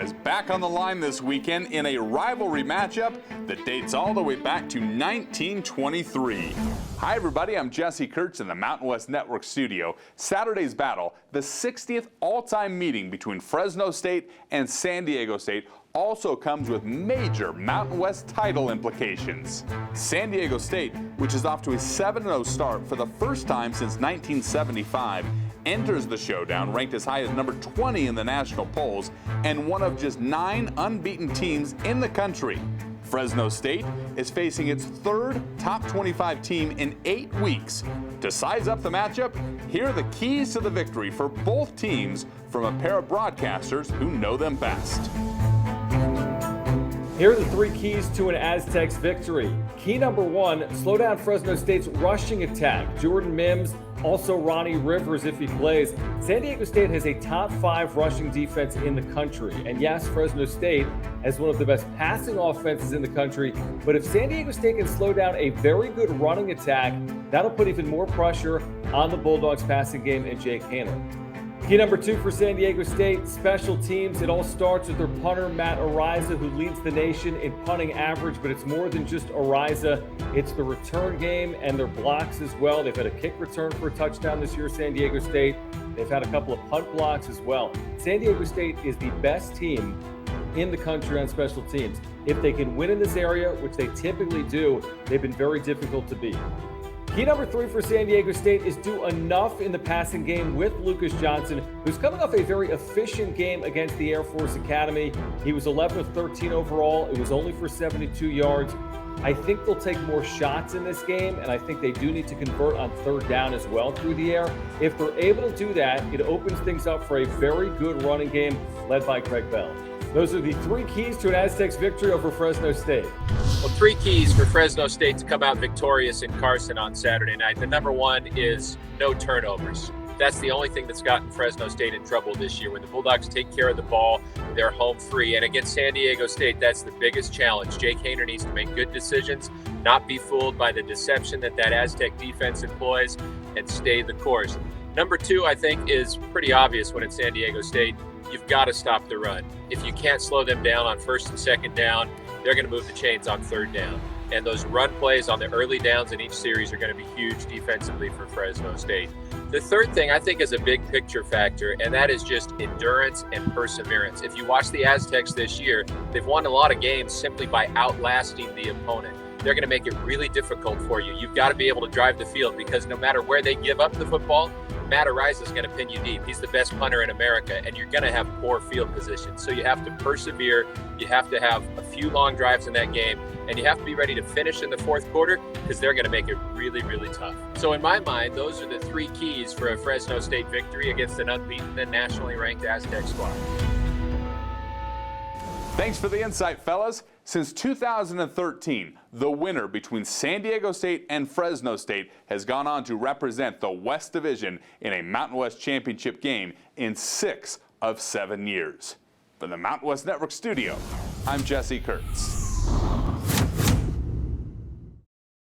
is back on the line this weekend in a rivalry matchup that dates all the way back to 1923. Hi everybody, I'm Jesse Kurtz in the Mountain West Network studio. Saturday's battle, the 60th all-time meeting between Fresno State and San Diego State, also comes with major Mountain West title implications. San Diego State, which is off to a 7-0 start for the first time since 1975, enters the showdown ranked as high as number 20 in the national polls and one of just 9 unbeaten teams in the country. Fresno State is facing its third top 25 team in 8 weeks. To size up the matchup, here are the keys to the victory for both teams from a pair of broadcasters who know them best. Here are the 3 keys to an Aztecs victory. Key number 1, slow down Fresno State's rushing attack. Jordan Mims, also Ronnie Rivers if he plays. San Diego State has a top 5 rushing defense in the country. And yes, Fresno State has one of the best passing offenses in the country. But if San Diego State can slow down a very good running attack, that'll put even more pressure on the Bulldogs passing game and Jake Haener. Key number 2 for San Diego State, special teams. It all starts with their punter, Matt Ariza, who leads the nation in punting average, but it's more than just Ariza. It's the return game and their blocks as well. They've had a kick return for a touchdown this year, San Diego State. They've had a couple of punt blocks as well. San Diego State is the best team in the country on special teams. If they can win in this area, which they typically do, they've been very difficult to beat. Key number 3 for San Diego State is do enough in the passing game with Lucas Johnson, who's coming off a very efficient game against the Air Force Academy. He was 11 of 13 overall. It was only for 72 yards. I think they'll take more shots in this game, and I think they do need to convert on third down as well through the air. If they're able to do that, it opens things up for a very good running game led by Craig Bell. Those are the 3 keys to an Aztecs victory over Fresno State. Well, 3 keys for Fresno State to come out victorious in Carson on Saturday night. The number 1 is no turnovers. That's the only thing that's gotten Fresno State in trouble this year. When the Bulldogs take care of the ball, they're home free. And against San Diego State, that's the biggest challenge. Jake Haener needs to make good decisions, not be fooled by the deception that Aztec defense employs, and stay the course. Number 2, I think, is pretty obvious when it's San Diego State. You've got to stop the run. If you can't slow them down on first and second down, they're going to move the chains on third down. And those run plays on the early downs in each series are going to be huge defensively for Fresno State. The third thing I think is a big picture factor, and that is just endurance and perseverance. If you watch the Aztecs this year, they've won a lot of games simply by outlasting the opponent. They're going to make it really difficult for you. You've got to be able to drive the field, because no matter where they give up the football, Matt Ariza is going to pin you deep. He's the best punter in America, and you're going to have poor field position. So you have to persevere. You have to have a few long drives in that game, and you have to be ready to finish in the fourth quarter, because they're going to make it really, really tough. So in my mind, those are the 3 keys for a Fresno State victory against an unbeaten and nationally ranked Aztec squad. Thanks for the insight, fellas. Since 2013, the winner between San Diego State and Fresno State has gone on to represent the West Division in a Mountain West Championship game in 6 of 7 years. From the Mountain West Network studio, I'm Jesse Kurtz.